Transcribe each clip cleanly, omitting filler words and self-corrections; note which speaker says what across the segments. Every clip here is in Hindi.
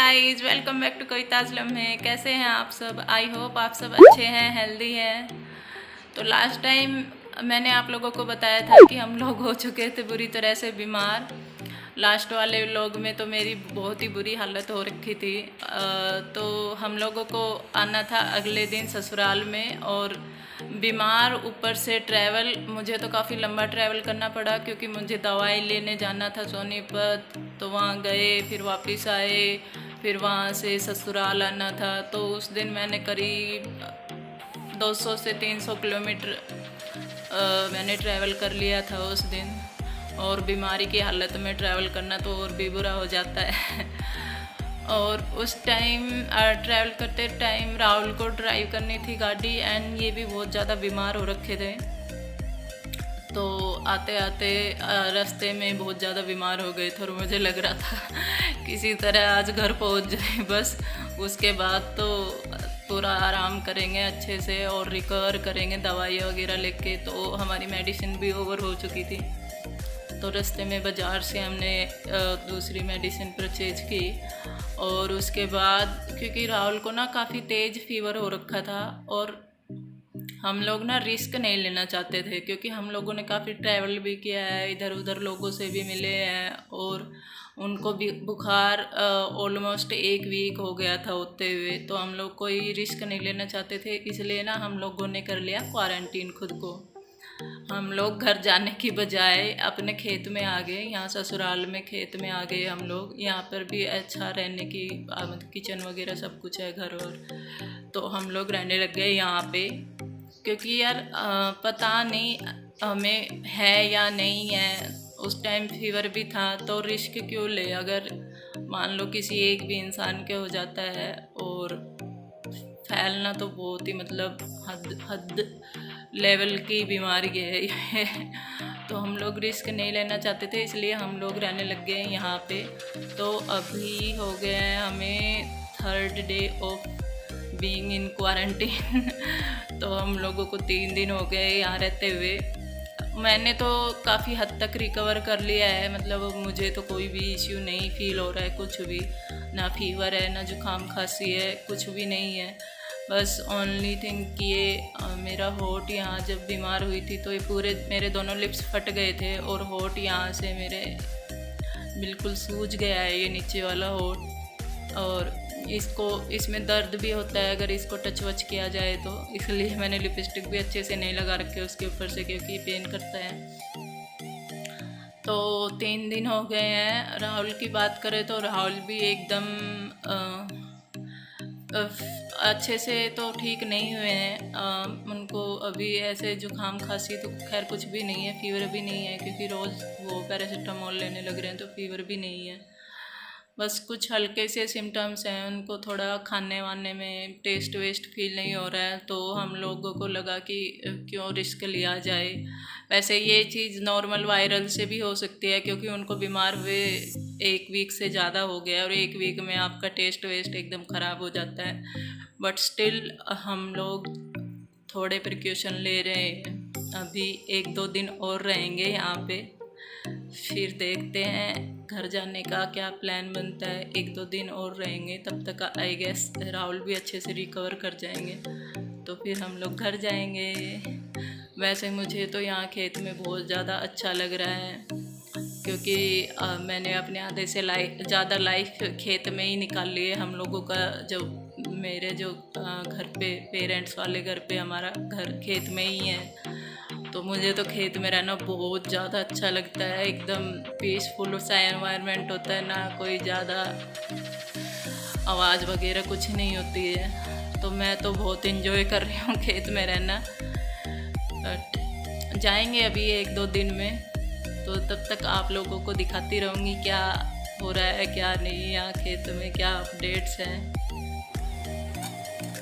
Speaker 1: Guys, welcome back to Kavita's Lamhe. कैसे हैं आप सब? आई होप आप सब अच्छे हैं, हेल्दी हैं। तो लास्ट टाइम मैंने आप लोगों को बताया था कि हम लोग हो चुके थे बुरी तरह से बीमार। लास्ट वाले व्लॉग में तो मेरी बहुत ही बुरी हालत हो रखी थी। तो हम लोगों को आना था अगले दिन ससुराल में, और बीमार ऊपर से ट्रैवल, मुझे तो काफ़ी लंबा ट्रैवल करना पड़ा क्योंकि मुझे दवाई लेने जाना था सोनीपत। तो वहाँ गए, फिर वापस आए, फिर वहाँ से ससुराल आना था। तो उस दिन मैंने करीब 200 से 300 किलोमीटर मैंने ट्रैवल कर लिया था उस दिन। और बीमारी की हालत में ट्रैवल करना तो और भी बुरा हो जाता है। और उस टाइम ट्रैवल करते टाइम राहुल को ड्राइव करनी थी गाड़ी, एंड ये भी बहुत ज़्यादा बीमार हो रखे थे। तो आते आते रास्ते में बहुत ज़्यादा बीमार हो गए थे, और मुझे लग रहा था किसी तरह आज घर पहुंच जाए बस। उसके बाद तो पूरा आराम करेंगे अच्छे से और रिकवर करेंगे दवाई वगैरह लेके। तो हमारी मेडिसिन भी ओवर हो चुकी थी। तो रास्ते में बाज़ार से हमने दूसरी मेडिसिन परचेज की। और उसके बाद क्योंकि राहुल को ना काफ़ी तेज़ फीवर हो रखा था, और हम लोग ना रिस्क नहीं लेना चाहते थे क्योंकि हम लोगों ने काफ़ी ट्रैवल भी किया है, इधर उधर लोगों से भी मिले हैं, और उनको भी बुखार ऑलमोस्ट 1 वीक हो गया था होते हुए। तो हम लोग कोई रिस्क नहीं लेना चाहते थे, इसलिए ना हम लोगों ने कर लिया क्वारंटीन खुद को। हम लोग घर जाने की बजाय अपने खेत में आ गए, यहाँ ससुराल में खेत में आ गए हम लोग। यहाँ पर भी अच्छा रहने की किचन वगैरह सब कुछ है घर, और तो हम लोग रहने लग गए यहाँ पे। क्योंकि यार पता नहीं हमें है या नहीं है। उस टाइम फीवर भी था, तो रिस्क क्यों ले? अगर मान लो किसी एक भी इंसान के हो जाता है, और फैलना तो बहुत ही मतलब हद लेवल की बीमारी है ये। तो हम लोग रिस्क नहीं लेना चाहते थे, इसलिए हम लोग रहने लग गए यहाँ पे। तो अभी हो गया है हमें 3rd day of being in quarantine. तो हम लोगों को 3 दिन हो गए यहाँ रहते हुए। मैंने तो काफ़ी हद तक रिकवर कर लिया है, मतलब मुझे तो कोई भी इश्यू नहीं फील हो रहा है, कुछ भी। ना फीवर है, ना जुकाम खांसी है, कुछ भी नहीं है। बस ओनली थिंग कि ये मेरा होठ यहाँ जब बीमार हुई थी तो ये पूरे मेरे दोनों लिप्स फट गए थे, और होठ यहाँ से मेरे बिल्कुल सूज गया है, ये नीचे वाला होठ। और इसमें दर्द भी होता है अगर इसको टच वच किया जाए तो, इसलिए मैंने लिपस्टिक भी अच्छे से नहीं लगा रखे उसके ऊपर से, क्योंकि पेन करता है। तो 3 दिन हो गए हैं। राहुल की बात करें तो राहुल भी एकदम अच्छे से तो ठीक नहीं हुए हैं। उनको अभी ऐसे जुकाम खांसी तो खैर कुछ भी नहीं है, फीवर भी नहीं है, क्योंकि रोज़ वो पैरासीटामोल लेने लग रहे हैं, तो फीवर भी नहीं है। बस कुछ हल्के से सिम्टम्स हैं, उनको थोड़ा खाने वाने में टेस्ट वेस्ट फील नहीं हो रहा है। तो हम लोगों को लगा कि क्यों रिस्क लिया जाए। वैसे ये चीज़ नॉर्मल वायरल से भी हो सकती है, क्योंकि उनको बीमार हुए 1 वीक से ज़्यादा हो गया, और 1 वीक में आपका टेस्ट वेस्ट एकदम ख़राब हो जाता है। बट स्टिल हम लोग थोड़े प्रिकॉशन ले रहे हैं। अभी 1-2 दिन और रहेंगे यहाँ पे, फिर देखते हैं घर जाने का क्या प्लान बनता है। 1-2 दिन और रहेंगे, तब तक आई गेस राहुल भी अच्छे से रिकवर कर जाएंगे, तो फिर हम लोग घर जाएंगे। वैसे मुझे तो यहाँ खेत में बहुत ज़्यादा अच्छा लग रहा है, क्योंकि मैंने अपने आधे से ज़्यादा लाइफ खेत में ही निकाल ली है। हम लोगों का जो मेरे जो घर पे पेरेंट्स वाले घर पे हमारा घर खेत में ही है। तो मुझे तो खेत में रहना बहुत ज़्यादा अच्छा लगता है, एकदम पीसफुल सा एनवायरनमेंट होता है, ना कोई ज़्यादा आवाज़ वगैरह कुछ नहीं होती है। तो मैं तो बहुत इन्जॉय कर रही हूँ खेत में रहना। बट जाएंगे अभी 1-2 दिन में, तो तब तक आप लोगों को दिखाती रहूँगी क्या हो रहा है क्या नहीं, यहाँ खेत में क्या अपडेट्स हैं।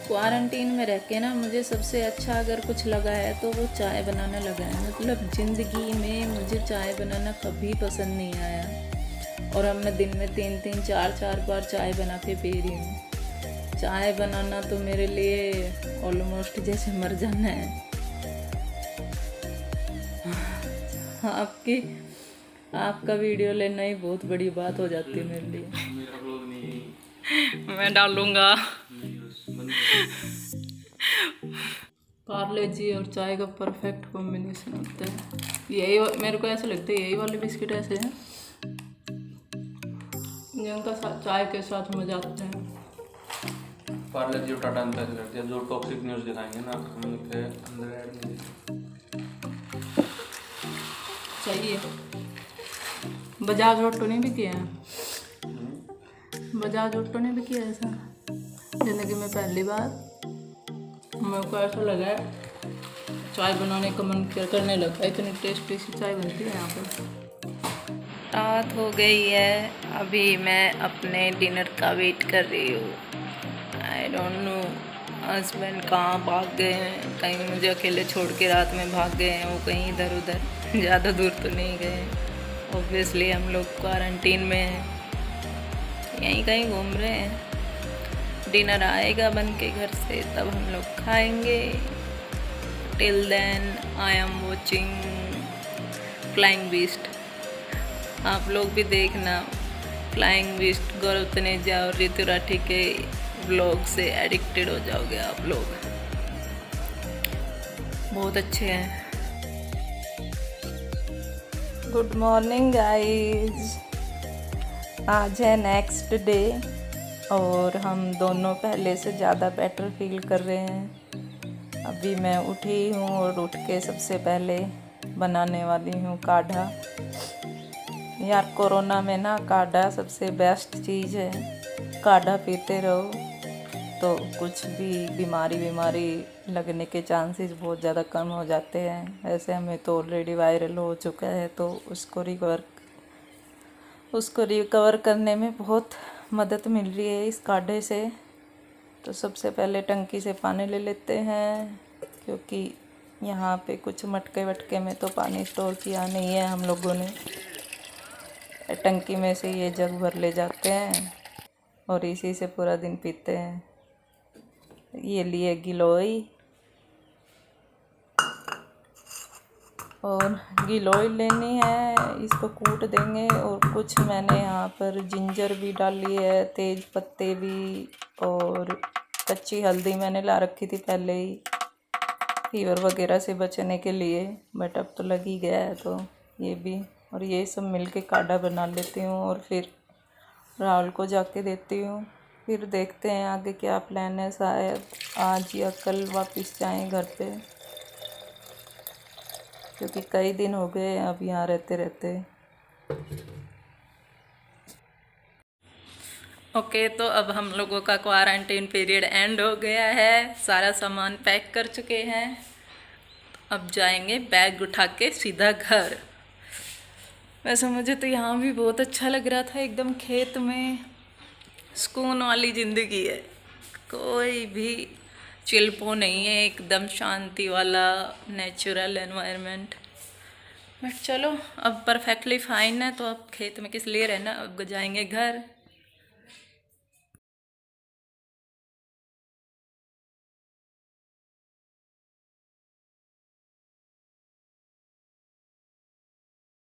Speaker 1: क्वारंटीन में रह के ना मुझे सबसे अच्छा अगर कुछ लगा है तो वो चाय बनाना लगा है। मतलब ज़िंदगी में मुझे चाय बनाना कभी पसंद नहीं आया, और अब मैं दिन में 3-3 4-4 बार चाय बना के पी रही हूँ। चाय बनाना तो मेरे लिए ऑलमोस्ट जैसे मर जाना है। आपका वीडियो लेना ही बहुत बड़ी बात हो जाती है मेरे लिए। मैं डालूंगा। पार्ले जी और चाय का परफेक्ट कॉम्बिनेशन होता है। यही मेरे को ऐसा लगता है, यही वाले बिस्किट ऐसे हैं जिनका चाय के साथ मजा आता है।
Speaker 2: पार्ले जी टाटा अंतर करती है, जो टॉक्सिक न्यूज़ दिखाएंगे ना हम के अंदर ऐड नहीं
Speaker 1: चाहिए। बजाज ऑटो ने भी किया है, बजाज ऑटो ने भी किया ऐसा। जिंदगी में पहली बार मेरे को ऐसा लगा चाय बनाने का मन करने लगा। इतनी टेस्टी सी चाय बनती है यहाँ पर। रात हो गई है, अभी मैं अपने डिनर का वेट कर रही हूँ। आई डोंट नो हस्बैंड कहाँ भाग गए हैं, कहीं मुझे अकेले छोड़ के रात में भाग गए हैं वो कहीं इधर उधर। ज़्यादा दूर तो नहीं गए, ऑब्वियसली हम लोग क्वारंटीन में हैं, यहीं कहीं घूम रहे हैं। डिनर आएगा बन के घर से, तब हम लोग खाएंगे। Till then I am watching Flying Beast. आप लोग भी देखना फ्लाइंग बीस्ट। गौरव तनेजा और ऋतु राठी के व्लॉग से एडिक्टेड हो जाओगे आप लोग, बहुत अच्छे हैं। गुड मॉर्निंग गाइस, आज है नेक्स्ट डे और हम दोनों पहले से ज़्यादा बेटर फील कर रहे हैं। अभी मैं उठी हूँ और उठ के सबसे पहले बनाने वाली हूँ काढ़ा। यार कोरोना में ना काढ़ा सबसे बेस्ट चीज़ है। काढ़ा पीते रहो तो कुछ भी बीमारी लगने के चांसेस बहुत ज़्यादा कम हो जाते हैं। ऐसे हमें तो ऑलरेडी वायरल हो चुका है, तो उसको रिकवर करने में बहुत मदद मिल रही है इस काढ़े से। तो सबसे पहले टंकी से पानी ले लेते हैं, क्योंकि यहाँ पे कुछ मटके वटके में तो पानी स्टोर किया नहीं है हम लोगों ने। टंकी में से ये जग भर ले जाते हैं और इसी से पूरा दिन पीते हैं। ये लिए गिलोय, और गिलोय लेनी है, इसको कूट देंगे। और कुछ मैंने यहाँ पर जिंजर भी डाली है, तेज पत्ते भी, और कच्ची हल्दी मैंने ला रखी थी पहले ही फीवर वगैरह से बचने के लिए, बट अब तो लग ही गया है तो ये भी। और ये सब मिलके काढ़ा बना लेती हूँ और फिर राहुल को जाके देती हूँ। फिर देखते हैं आगे क्या प्लान है, शायद आज या कल वापस जाएं घर पे, क्योंकि कई दिन हो गए अब यहाँ रहते रहते। ओके, तो अब हम लोगों का क्वारंटीन पीरियड एंड हो गया है, सारा सामान पैक कर चुके हैं। अब जाएंगे बैग उठा के सीधा घर। वैसे मुझे तो यहाँ भी बहुत अच्छा लग रहा था, एकदम खेत में सुकून वाली ज़िंदगी है, कोई भी चिल्पो नहीं है, एकदम शांति वाला नेचुरल एनवायरनमेंट। बट चलो अब परफेक्टली फाइन है, तो अब खेत में किस लिए रहना, अब जाएंगे घर।